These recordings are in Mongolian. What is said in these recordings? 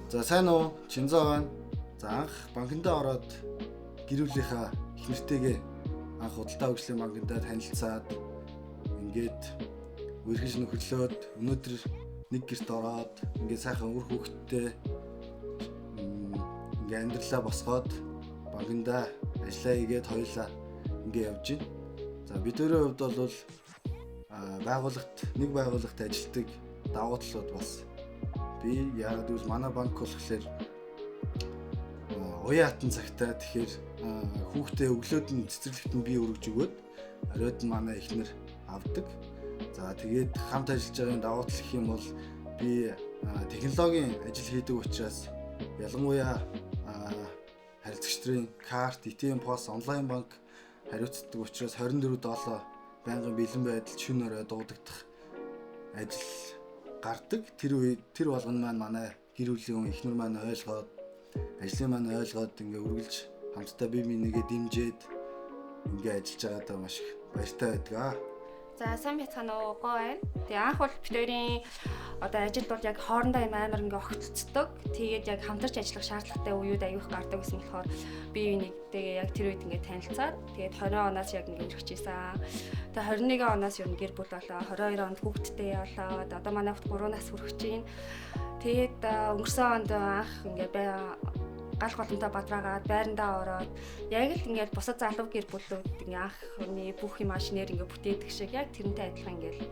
За сайн уу? Чинзаа байна. За анх банкндаа ороод гэр бүлийнхаа их нэртэйгээ анх худалдаа хөгжлийн банкндаа танилцаад ингээд үргэлж нөхөрлөөд өнөөдөр нэг гэрт ороод ингээд сайхан үр хөвгттэй ингээд амьдралаа босгоод банкндаа ажиллаа хийгээд хоёулаа ингээд явж байна. За бидний хувьд бол нэг байгууллагт ажилладаг давуу талууд бас би яг л манай банк болохоор уян хатан цагтаа тэгэхээр хүүхдээ өглөөд нь цэцэрлэгт нь бие өргөж өгөөд оройд нь манай эхнэр авдаг. За тэгээд хамт ажиллаж байгаа давуу тал гэх юм бол би технологийн ажил хийдэг учраас ялангуяа харилцагч нарын карт, ATM POS, онлайн банк хариуцдаг учраас 24/7 байнгын бэлэн байдал шөнө орой дуудагдах ажил гардаг. Тэр болгоно маань манай гэр бүлийн хүн эхнэр маань ойлгоод ажлын маань ойлгоод ингээ үргэлж хамтдаа бие бинийгээ дэмжиж ингээ ажиллаж байгаадаа маш их баяртай байдаг. За сайн байцгаана уу гоо байна. Тэгээ анх бол битэрийн ажилд бол яг хоорондоо юм амар ингээ огтлцдог. Тэгээд яг хамтарч ажиллах шаардлагатай үеуд аяух гардаг гэсэн болохоор би нэгтэйгээ яг тэр үед ингээ танилцаад тэгээд 20 оноос яг ингээ ирэх гэсэн. Тэгээд 21 оноос ер нь гэр бүл болоо. 22 онд хүүхэдтэй болоод одоо манай хүүхд 3 нас хүрэх чинь. Тэгээд өнгөрсөн онд анх ингээ гал голонтой бадраагаад байрандаа ороод яг л ингээд бусад залуу гэр бүлүүд ингээ анхны бүх юм шинээр ингээ бүтээдэг шиг яг тэрнтэй адилхан ингээл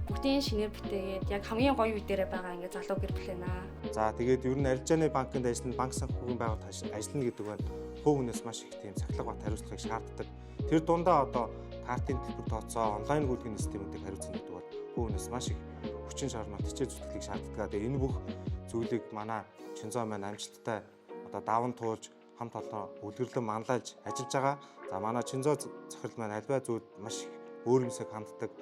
бүгдийн шинээр бүтээгээд яг хамгийн гоё үе дээрээ байгаа ингээ залуу гэр бүл байна. За тэгээд ер нь арилжааны банкнд ажиллана, банк санхүүгийн байгууллагад ажиллана гэдэг нь хөө хүнээс маш их тийм цахилгаан бат хариуцлагыг шаарддаг. Тэр дундаа одоо картын төлбөр тооцоо, онлайн гүйцэтгэх системүүдийг хариуцна гэдэг бол хөө хүнээс маш их хүчин шаармал хичээл зүтгэлийг шаарддаг. Тэгээд энэ бүх зүйлийг манай Чинзоо маань амжилттай даван туулж хамт олон үлгэрлэн манлайлж ажиллаж байгаа. За манай Чинзоо цохирол маань альбаа зүйл маш өөр юмсыг ханддаг.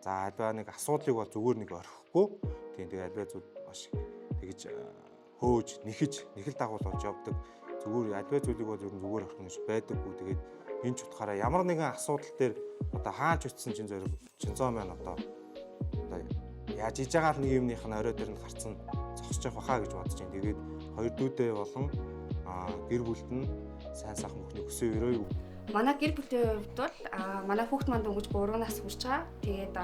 За альбаа нэг асуудлыг бол зүгээр нэг орхихгүй. Тийм тэгээ альбаа зүйл маш тэгж хөөж, нэхэл дагуулж явдаг. Зүгээр альбаа зүйлийг бол ер нь зүгээр орхино гэж байдаггүй. Тэгээд энэ ч утгаараа ямар нэгэн асуудал дээр хаач утсан Чинзоо маань яаж иж байгаа л нэг юмных нь орой дээр нь гарцсан зогсож явах хаа гэж бодож байна. Тэгээд хоёр дүүдээ болон гэр бүлд нь сайн сайхан бүхний өсөө өрөө. Манай гэр бүлийн хувьд бол манай хүүхд манд өнгөж 3 нас хүрч байгаа. Тэгээд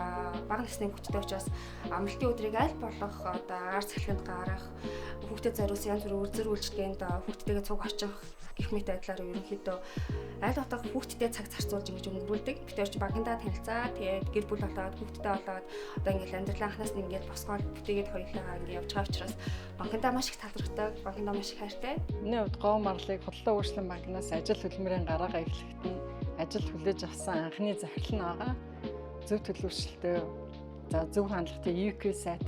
бага насны хүүхдтэй учраас амралтын өдрийг аль болох агаар цахилганд гарах, хүүхдэд зориулсан янз бүрийн үзэр үйлчлэгэнд хүүхдтэйгээ цуг очих гэх мэт байдлаар ерөнхийдөө аль болох хүүхдтэй цаг зарцуулж ингэж өнгөрүүлдэг. Бид ч банкндаа танилцаа. Тэгээд гэр бүл болоод хүүхдтэй болоод одоо ингээл амьдралаа анханаас нь ингээд босгоод бүтээгээд хоёулаа ингээд явж байгаа учраас банкндаа маш их талархдаг, банкндаа маш их хайртай. Миний хувьд Гоо Марлыг Худалдаа хөгжлийн банкнаас ажил хөдөлмөрийн гараагаа эхлэхэд нь ажил хүлээж авсан анхны захирал нь байгаа. Зөв төлөвшөлтөө, за зөв хандлагатай EQ сайт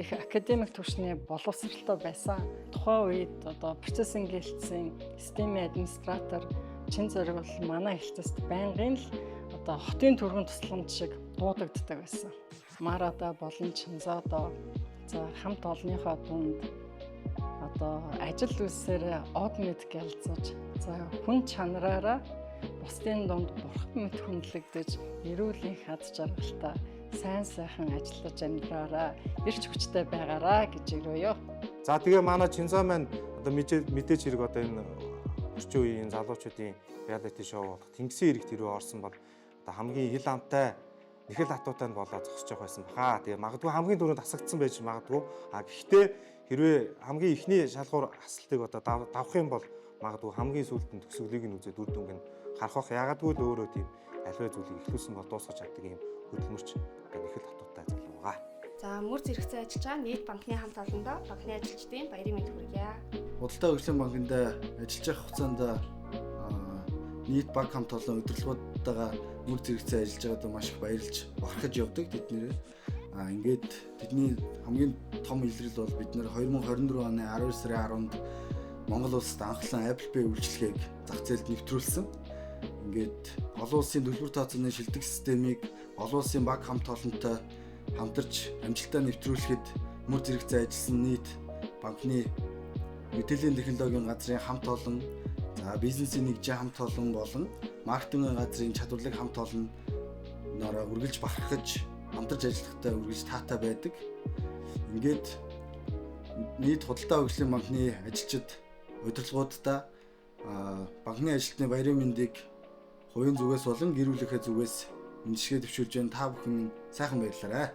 их академик түвшний боловсралтай байсан. Тухайн үед одоо процессинг гэлтсэн системийн администратор чин зориг бол манай хэлтэст байнгын л одоо хотын төргөн тусламж шиг дуудагддаг байсан. Марада болон Чинзоодоо за хамт олонныхоо дунд одоо ажил үйлсээр од мэд гэлзэж за хүн чанараараа бусдын дунд бурхан мэд хүндлэгдэж эрүүлийн хад жаргалтай сайн сайхан ажиллаж амьдраараа эрч хүчтэй байгаараа гэж өрөөё. За тэгээ манай Чинзоо маань одоо мэдээж хэрэг одоо энэ орчин үеийн залуучуудын реалити шоу Тэнгисийн ирэх тэрөө орсон бол одоо хамгийн ил амтай нэхэл хатуутай нь болоод зогсож явах байсан баха. Тэгээ магадгүй хамгийн түрүүнд асагдсан байж магадгүй. Гэхдээ хэрвээ хамгийн ихний шалгуур асалтыг одоо давах юм бол магадгүй хамгийн сүүлдэн төгсгөлийг нь үзээд үр дүнг нь харах. Яагадгүй л өөрөө тийм аливаа зүйлийг ихлүүлсэн бол дуусгаж чаддаг юм хөдөлмөрч одоо нэхэл хатуутай залуу байгаа. За мөр зэрэгцээ ажиллаж байгаа нийт банкны хамт олондоо банкны ажилчдын баярын мэнд хүргье. Худалдаа хөгжлийн банкнд ажиллаж байх хугацаанд нийт банк хамт олон удирдлагуудтайгаа мөр зэрэгцээ ажиллаж байгаадаа маш их баярлж бахархаж явдаг тэднэрээ. Ингээд бидний хамгийн том илрэл бол бид нэр 2024 оны 12 сарын 10-нд Монгол улсад анхлан Apple Pay үйлчилгээг зах зээлд нэвтрүүлсэн. Ингээд олон улсын төлбөр тооцооны шилдэг системийг олон улсын банк хамт олонтой хамтарч амжилттай нэвтрүүлэхэд мөр зэрэгцээ ажилласан нийт банкны мэдээллийн технологийн газрын хамт олон, за бизнесийн нэгжийн хамт олон болон маркетингийн газрын чадварлаг хамт олон нороо үргэлж бахархаж хамтарч ажиллахтай үргэлж таатай байдаг. Ингээд нийт худалдаа хөгжлийн банкны ажилчид удирдлагуудаа банкны ажилтны баярын мэндийг хувийн зүгээс болон гэр бүлийнхээ зүгээс мэндчилгээ төвшүүлж байна. Та бүхэн сайхан баярлалаа.